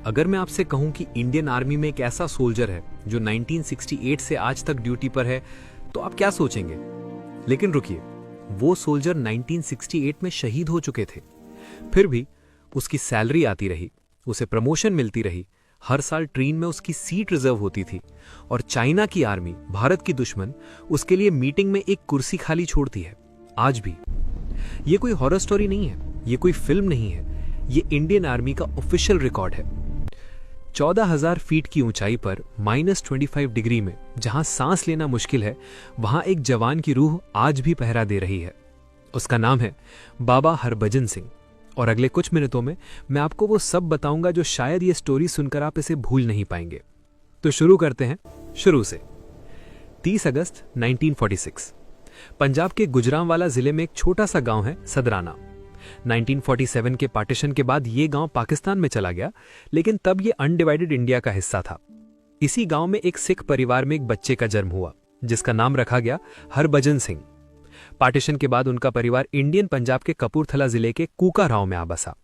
अगर मैं आपसे कहूं कि इंडियन आर्मी में एक ऐसा सोल्जर है जो 1968 से आज तक ड्यूटी पर है, तो आप क्या सोचेंगे? लेकिन रुकिए, वो सोल्जर 1968 में शहीद हो चुके थे। फिर भी उसकी सैलरी आती रही, उसे प्रमोशन मिलती रही, हर साल ट्रेन में उसकी सीट रिजर्व होती थी और चाइना की आर्मी, भारत की दुश्मन, उसके लिए मीटिंग में एक कुर्सी खाली छोड़ती है। आज भी ये कोई हॉरर स्टोरी नहीं है, ये कोई फिल्म नहीं है, ये इंडियन आर्मी का ऑफिशियल रिकॉर्ड है। 14,000 फीट की ऊंचाई पर -25 डिग्री में जहां सांस लेना मुश्किल है, वहां एक जवान की रूह आज भी पहरा दे रही है। उसका नाम है बाबा हरभजन सिंह। और अगले कुछ मिनटों में मैं आपको वो सब बताऊंगा जो शायद ये स्टोरी सुनकर आप इसे भूल नहीं पाएंगे। तो शुरू करते हैं शुरू से। 30 अगस्त 1946 पंजाब के गुजरांवाला जिले में एक छोटा सा गांव है सदराना। 1947 के पार्टीशन के बाद यह गांव पाकिस्तान में चला गया, लेकिन तब यह अनडिवाइडेड इंडिया का हिस्सा था। इसी गांव में एक सिख परिवार में एक बच्चे का जन्म हुआ, जिसका नाम रखा गया हरभजन सिंह। पार्टीशन के बाद उनका परिवार इंडियन पंजाब के कपूरथला जिले के कूकाराव में आ बसा।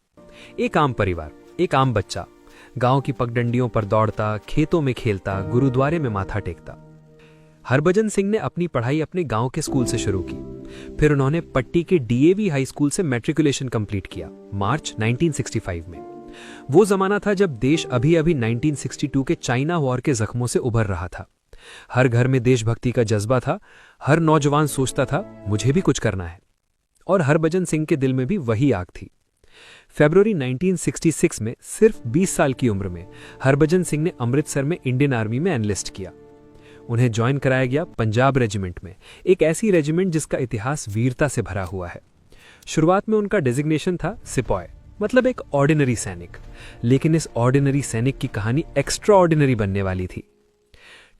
एक आम परिवार, एक आम बच्चा, गांव की पगडंडियों पर दौड़ता, खेतों में खेलता, गुरुद्वारे में माथा टेकता। हरभजन सिंह ने अपनी पढ़ाई अपने गांव के स्कूल से शुरू की। फिर उन्होंने पट्टी के डीएवी हाई स्कूल से मैट्रिकुलेशन कंप्लीट किया मार्च 1965 में। वो जमाना था जब देश अभी अभी 1962 के चाइना वॉर के जख्मों से उभर रहा था। हर घर में देशभक्ति का जज्बा था, हर नौजवान सोचता था मुझे भी कुछ करना है। और हरभजन सिंह के दिल में भी वही आग थी। फरवरी 1966 में सिर्फ 20 साल की उम्र में हरभजन सिंह ने अमृतसर में इंडियन आर्मी में एनलिस्ट किया। उन्हें ज्वाइन कराया गया पंजाब रेजिमेंट में, एक ऐसी रेजिमेंट जिसका इतिहास वीरता से भरा हुआ है। शुरुआत में उनका डेजिग्नेशन था सिपॉय, मतलब एक ऑर्डिनरी सैनिक। लेकिन इस ऑर्डिनरी सैनिक की कहानी एक्स्ट्रा ऑर्डिनरी बनने वाली थी।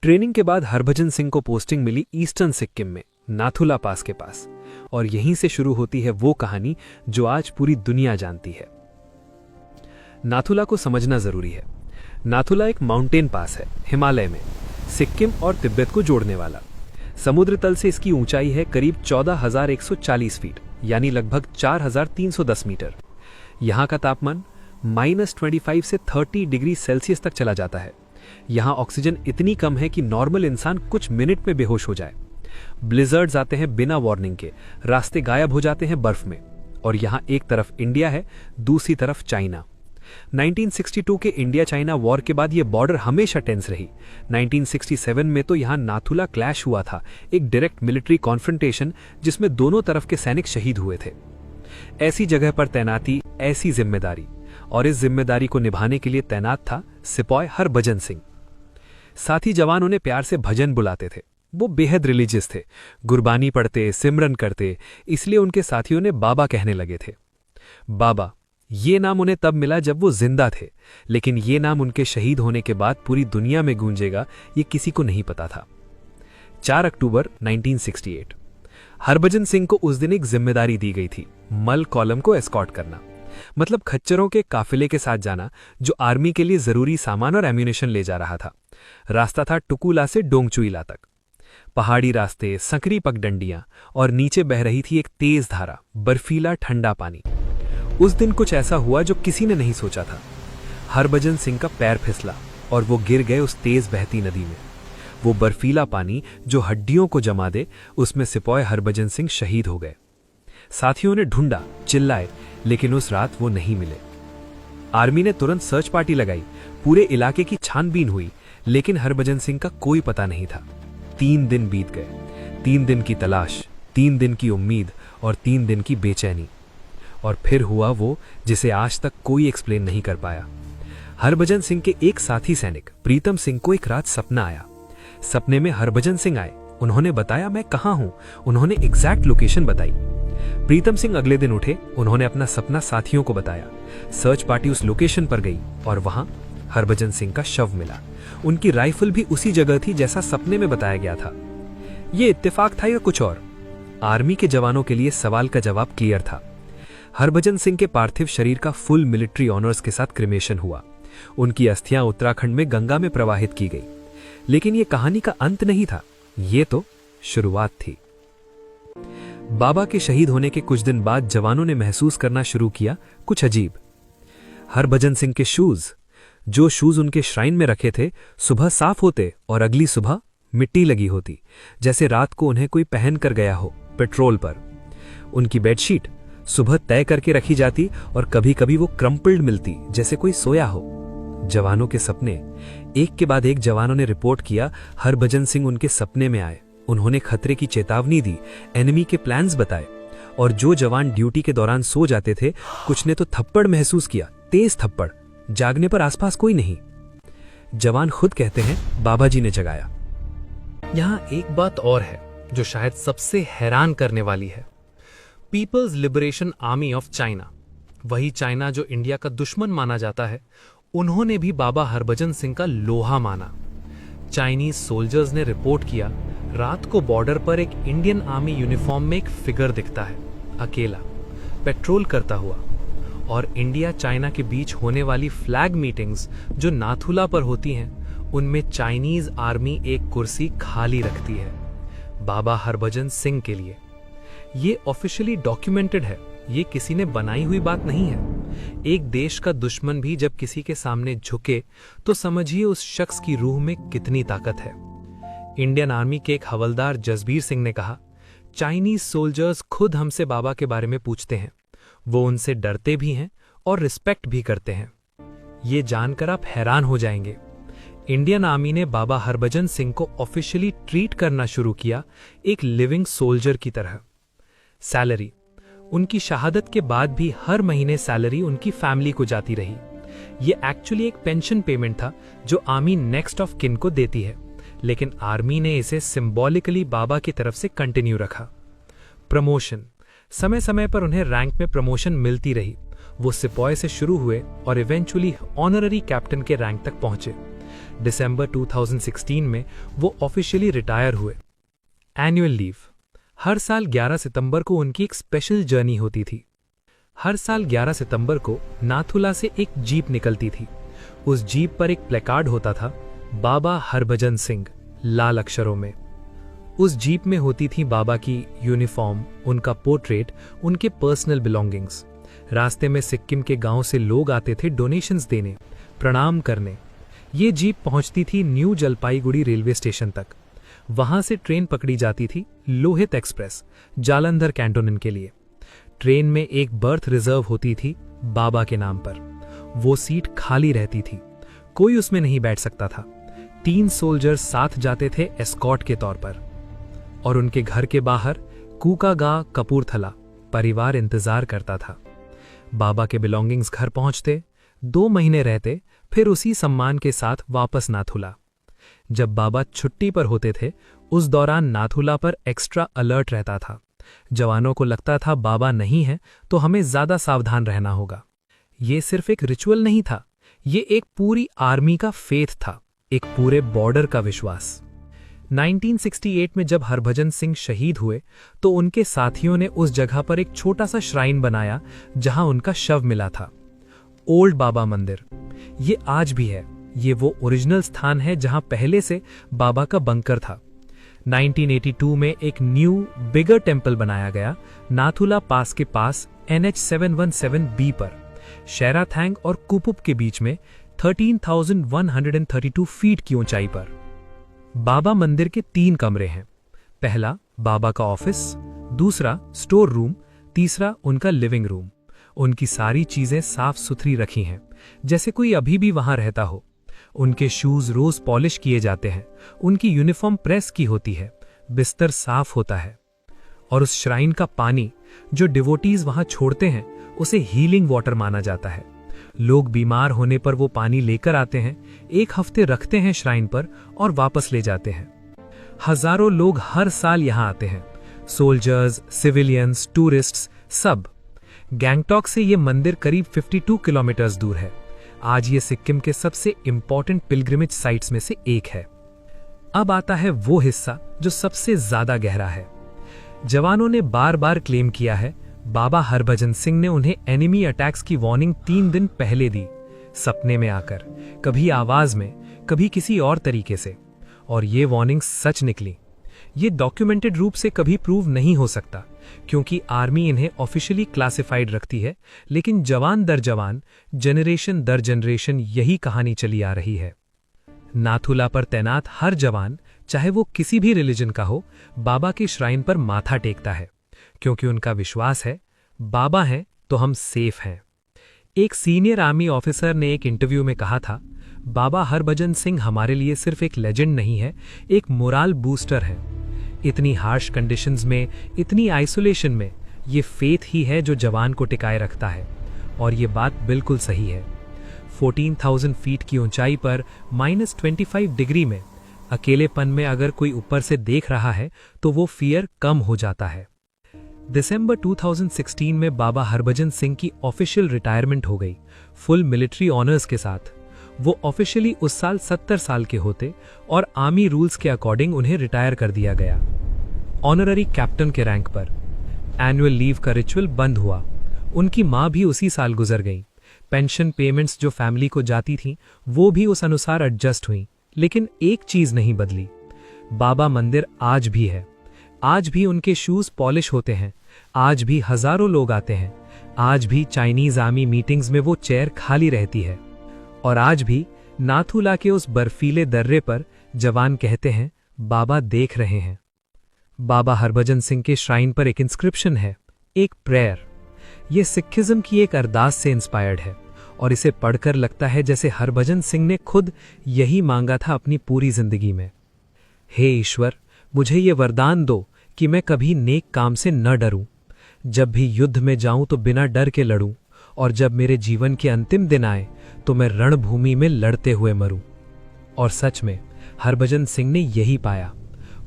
ट्रेनिंग के बाद हरभजन सिंह को पोस्टिंग मिली ईस्टर्न सिक्किम में, नाथुला पास के पास। और यहीं से शुरू होती है वो कहानी जो आज पूरी दुनिया जानती है। नाथुला को समझना जरूरी है। नाथुला एक माउंटेन पास है हिमालय में, सिक्किम और तिब्बत को जोड़ने वाला। समुद्र तल से इसकी ऊंचाई है करीब 14,140 फीट, यानी लगभग 4,310 मीटर। यहां का तापमान -25 से 30 डिग्री सेल्सियस तक चला जाता है। यहां ऑक्सीजन इतनी कम है कि नॉर्मल इंसान कुछ मिनट में बेहोश हो जाए। ब्लिजर्ड्स आते हैं बिना वार्निंग के, रास्ते गायब हो जाते हैं बर्फ में। और यहां एक तरफ इंडिया है, दूसरी तरफ चाइना। 1962 के इंडिया चाइना वॉर के बाद यह बॉर्डर हमेशा टेंस रही। 1967 में तो यहां नाथुला क्लैश हुआ था, एक डायरेक्ट मिलिट्री कॉन्फ्रंटेशन जिसमें दोनों तरफ के सैनिक शहीद हुए थे। ऐसी जगह पर तैनाती, ऐसी जिम्मेदारी, और इस जिम्मेदारी को निभाने के लिए तैनात था सिपॉय हरभजन सिंह। साथी जवान उन्हें प्यार से भजन बुलाते थे। वो बेहद रिलीजियस थे, गुरबानी पढ़ते, सिमरन करते, इसलिए उनके साथियों ने बाबा कहने लगे थे। बाबा, ये नाम उन्हें तब मिला जब वो जिंदा थे, लेकिन ये नाम उनके शहीद होने के बाद पूरी दुनिया में गूंजेगा ये किसी को नहीं पता था। 4 अक्टूबर 1968 हरभजन सिंह को उस दिन एक जिम्मेदारी दी गई थी, मल कॉलम को एस्कॉर्ट करना, मतलब खच्चरों के काफिले के साथ जाना जो आर्मी के लिए जरूरी सामान और एम्यूनेशन ले जा रहा था। रास्ता था टुकुला से डोंगचुइला तक। पहाड़ी रास्ते, संकरी पगडंडियां, और नीचे बह रही थी एक तेज धारा, बर्फीला ठंडा पानी। उस दिन कुछ ऐसा हुआ जो किसी ने नहीं सोचा था। हरभजन सिंह का पैर फिसला और वो गिर गए उस तेज बहती नदी में। वो बर्फीला पानी जो हड्डियों को जमा दे, उसमें सिपॉय हरभजन सिंह शहीद हो गए। साथियों ने ढूंढा, चिल्लाए, लेकिन उस रात वो नहीं मिले। आर्मी ने तुरंत सर्च पार्टी लगाई, पूरे इलाके की छानबीन हुई, लेकिन हरभजन सिंह का कोई पता नहीं था। 3 दिन बीत गए, 3 दिन की तलाश, 3 दिन की उम्मीद और 3 दिन की बेचैनी। और फिर हुआ वो जिसे आज तक कोई एक्सप्लेन नहीं कर पाया। हरभजन सिंह के एक साथी सैनिक प्रीतम सिंह को एक रात सपना आया। सपने में हरभजन सिंह आए, उन्होंने बताया मैं कहां हूं, उन्होंने एग्जैक्ट लोकेशन बताई। प्रीतम सिंह अगले दिन उठे, उन्होंने अपना सपना साथियों को बताया। सर्च पार्टी उस लोकेशन पर गई और वहां हरभजन सिंह का शव मिला। उनकी राइफल भी उसी जगह थी जैसा सपने में बताया गया था। यह इत्तेफाक था या कुछ और? आर्मी के जवानों के लिए सवाल का जवाब क्लियर था। हरभजन सिंह के पार्थिव शरीर का फुल मिलिट्री ऑनर्स के साथ क्रिमेशन हुआ। उनकी अस्थियां उत्तराखंड में गंगा में प्रवाहित की गई। लेकिन यह कहानी का अंत नहीं था, यह तो शुरुआत थी। बाबा के शहीद होने के कुछ दिन बाद जवानों ने महसूस करना शुरू किया कुछ अजीब। हरभजन सिंह के शूज, जो शूज उनके श्राइन में रखे थे सुबह साफ होते और अगली सुबह मिट्टी लगी होती, जैसे रात को उन्हें कोई पहन कर गया हो पेट्रोल पर। उनकी बेडशीट सुबह तय करके रखी जाती और कभी कभी वो क्रम्पल्ड मिलती, जैसे कोई सोया हो। जवानों के सपने, एक के बाद एक जवानों ने रिपोर्ट किया हरभजन सिंह उनके सपने में आए। उन्होंने खतरे की चेतावनी दी, एनिमी के प्लान्स बताए, और जो जवान ड्यूटी के दौरान सो जाते थे कुछ ने तो थप्पड़ महसूस किया, तेज थप्पड़। जागने पर आसपास कोई नहीं। जवान खुद कहते हैं बाबा जी ने जगाया। यहां एक बात और है जो शायद सबसे हैरान करने वाली है। People's Liberation Army of China, वही चाइना जो इंडिया का दुश्मन माना जाता है, उन्होंने भी बाबा हरभजन सिंह का लोहा माना। चाइनीज सोल्जर्स ने रिपोर्ट किया, रात को बॉर्डर पर एक इंडियन आर्मी यूनिफॉर्म में एक फिगर दिखता है, अकेला, पेट्रोल करता हुआ। और इंडिया चाइना के बीच होने वाली फ्लैग मीटिंग्स जो नाथुला पर होती हैं, उनमें चाइनीज आर्मी एक कुर्सी खाली रखती है बाबा हरभजन सिंह के लिए। ये ऑफिशियली डॉक्यूमेंटेड है, ये किसी ने बनाई हुई बात नहीं है। एक देश का दुश्मन भी जब किसी के सामने झुके तो समझिए उस शख्स की रूह में कितनी ताकत है। इंडियन आर्मी के एक हवलदार जसबीर सिंह ने कहा, चाइनीज सोल्जर्स खुद हमसे बाबा के बारे में पूछते हैं, वो उनसे डरते भी हैं और रिस्पेक्ट भी करते हैं। ये जानकर आप हैरान हो जाएंगे, इंडियन आर्मी ने बाबा हरभजन सिंह को ऑफिशियली ट्रीट करना शुरू किया एक लिविंग सोल्जर की तरह। सैलरी, उनकी शहादत के बाद भी हर महीने सैलरी उनकी फैमिली को जाती रही। ये एक्चुअली एक पेंशन पेमेंट था जो आर्मी नेक्स्ट ऑफ किन को देती है, लेकिन आर्मी ने इसे सिंबॉलिकली बाबा की तरफ से कंटिन्यू रखा। प्रमोशन, समय समय पर उन्हें रैंक में प्रमोशन मिलती रही। वो सिपाही से शुरू हुए और इवेंचुअली ऑनररी कैप्टन के रैंक तक पहुंचे। दिसंबर 2016 में वो ऑफिशियली रिटायर हुए। एनुअल लीव, हर साल 11 सितंबर को उनकी एक स्पेशल जर्नी होती थी। हर साल 11 सितंबर को नाथुला से एक जीप निकलती थी। उस जीप पर एक प्लेकार्ड होता था, बाबा हरभजन सिंह, लाल अक्षरों में। उस जीप में होती थी बाबा की यूनिफॉर्म, उनका पोर्ट्रेट, उनके पर्सनल बिलोंगिंग्स। रास्ते में सिक्किम के गांव से लोग आते थे डोनेशंस देने, प्रणाम करने। ये जीप पहुंचती थी न्यू जलपाईगुड़ी रेलवे स्टेशन तक। वहां से ट्रेन पकड़ी जाती थी लोहित एक्सप्रेस, जालंधर कैंटोनमेंट के लिए। ट्रेन में एक बर्थ रिजर्व होती थी बाबा के नाम पर। वो सीट खाली रहती थी, कोई उसमें नहीं बैठ सकता था। 3 सोल्जर्स साथ जाते थे एस्कॉर्ट के तौर पर। और उनके घर के बाहर कूकागांव, कपूरथला परिवार इंतजार करता था। बाबा के बिलोंगिंग्स घर पहुंचते, 2 महीने रहते, फिर उसी सम्मान के साथ वापस नाथुला। जब बाबा छुट्टी पर होते थे, उस दौरान नाथुला पर एक्स्ट्रा अलर्ट रहता था। जवानों को लगता था बाबा नहीं है तो हमें ज्यादा सावधान रहना होगा। ये सिर्फ एक रिचुअल नहीं था, ये एक पूरी आर्मी का फेथ था, एक पूरे बॉर्डर का विश्वास। 1968 में जब हरभजन सिंह शहीद हुए तो उनके साथियों ने उस जगह पर एक छोटा सा श्राइन बनाया जहां उनका शव मिला था। ओल्ड बाबा मंदिर, ये आज भी है। ये वो ओरिजिनल स्थान है जहां पहले से बाबा का बंकर था। 1982 में एक न्यू बिगर टेम्पल बनाया गया नाथुला पास के पास NH 717B पर, शेराथैंग और कुपुप के बीच में 13,132 फीट की ऊंचाई पर। बाबा मंदिर के 3 कमरे हैं। पहला बाबा का ऑफिस, दूसरा स्टोर रूम, तीसरा उनका लिविंग रूम। उनकी सारी चीजें साफ सुथरी रखी हैं, जैसे कोई अभी भी वहां रहता हो। उनके शूज रोज पॉलिश किए जाते हैं, उनकी यूनिफॉर्म प्रेस की होती है, बिस्तर साफ होता है। और उस श्राइन का पानी जो डिवोटीज वहां छोड़ते हैं, उसे हीलिंग वाटर माना जाता है। लोग बीमार होने पर वो पानी लेकर आते हैं, 1 हफ्ते रखते हैं श्राइन पर और वापस ले जाते हैं। हजारों लोग हर साल यहां आते हैं, सोल्जर्स, सिविलियंस, टूरिस्ट्स, सब। गैंगटॉक से ये मंदिर करीब 52 किलोमीटर दूर है। आज ये सिक्किम के सबसे इंपॉर्टेंट पिलग्रिमेज साइट्स में से एक है। अब आता है वो हिस्सा जो सबसे ज्यादा गहरा है। जवानों ने बार बार क्लेम किया है बाबा हरभजन सिंह ने उन्हें एनिमी अटैक्स की वार्निंग 3 दिन पहले दी, सपने में आकर, कभी आवाज में, कभी किसी और तरीके से। और ये वार्निंग सच निकली। ये डॉक्यूमेंटेड रूप से कभी प्रूव नहीं हो सकता, क्योंकि आर्मी इन्हें ऑफिशियली क्लासिफाइड रखती है, लेकिन जवान दर जवान, जनरेशन दर जनरेशन यही कहानी चली आ रही है। नाथुला पर तैनात हर जवान, चाहे वो किसी भी रिलीजन का हो, बाबा के श्राइन पर माथा टेकता है, क्योंकि उनका विश्वास है बाबा हैं तो हम सेफ हैं। एक सीनियर आर्मी ऑफिसर ने एक इंटरव्यू में कहा था, बाबा हरभजन सिंह हमारे लिए सिर्फ एक लेजेंड नहीं है, एक मोरल बूस्टर है। इतनी हार्श कंडीशंस में, इतनी आइसोलेशन में, ये फेथ ही है जो जवान को टिकाए रखता है। और ये बात बिल्कुल सही है। 14,000 फीट की ऊंचाई पर -25 डिग्री में अकेलेपन में अगर कोई ऊपर से देख रहा है तो वो फियर कम हो जाता है। दिसंबर 2016 में बाबा हरभजन सिंह की ऑफिशियल रिटायरमेंट हो गई, फुल मिलिट्री ऑनर्स के साथ। वो ऑफिशियली उस साल 70 साल के होते और आर्मी रूल्स के अकॉर्डिंग उन्हें रिटायर कर दिया गया, ऑनररी कैप्टन के रैंक पर। एनुअल लीव का रिचुअल बंद हुआ। उनकी मां भी उसी साल गुजर गई। पेंशन पेमेंट्स जो फैमिली को जाती थीं, वो भी उस अनुसार एडजस्ट हुई। लेकिन एक चीज नहीं बदली, बाबा मंदिर आज भी है। आज भी उनके शूज पॉलिश होते हैं, आज भी हजारों लोग आते हैं, आज भी चाइनीज आर्मी मीटिंग्स में वो चेयर खाली रहती है। और आज भी नाथुला के उस बर्फीले दर्रे पर जवान कहते हैं, बाबा देख रहे हैं। बाबा हरभजन सिंह के श्राइन पर एक इंस्क्रिप्शन है, एक प्रेयर। ये सिखिज्म की एक अरदास से इंस्पायर्ड है और इसे पढ़कर लगता है जैसे हरभजन सिंह ने खुद यही मांगा था अपनी पूरी जिंदगी में। हे ईश्वर, मुझे ये वरदान दो कि मैं कभी नेक काम से न डरूं, जब भी युद्ध में जाऊं तो बिना डर के लड़ूं, और जब मेरे जीवन के अंतिम दिन आए तो मैं रणभूमि में लड़ते हुए मरूं। और सच में हरभजन सिंह ने यही पाया।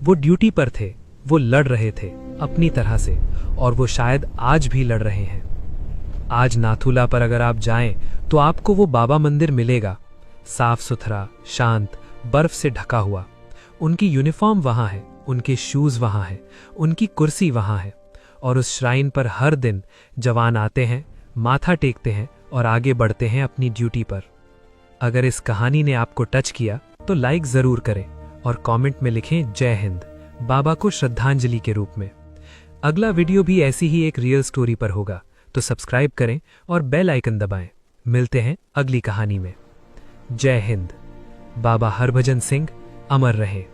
वो ड्यूटी पर थे, वो लड़ रहे थे अपनी तरह से, और वो शायद आज भी लड़ रहे हैं। आज नाथुला पर अगर आप जाएं तो आपको वो बाबा मंदिर मिलेगा, साफ सुथरा, शांत, बर्फ से ढका हुआ। उनकी यूनिफॉर्म वहां है, उनके शूज वहां है, उनकी कुर्सी वहां है, और उस श्राइन पर हर दिन जवान आते हैं, माथा टेकते हैं और आगे बढ़ते हैं अपनी ड्यूटी पर। अगर इस कहानी ने आपको टच किया तो लाइक जरूर करें और कमेंट में लिखें जय हिंद, बाबा को श्रद्धांजलि के रूप में। अगला वीडियो भी ऐसी ही एक रियल स्टोरी पर होगा, तो सब्सक्राइब करें और बेल आइकन दबाएं। मिलते हैं अगली कहानी में। जय हिंद। बाबा हरभजन सिंह अमर रहे।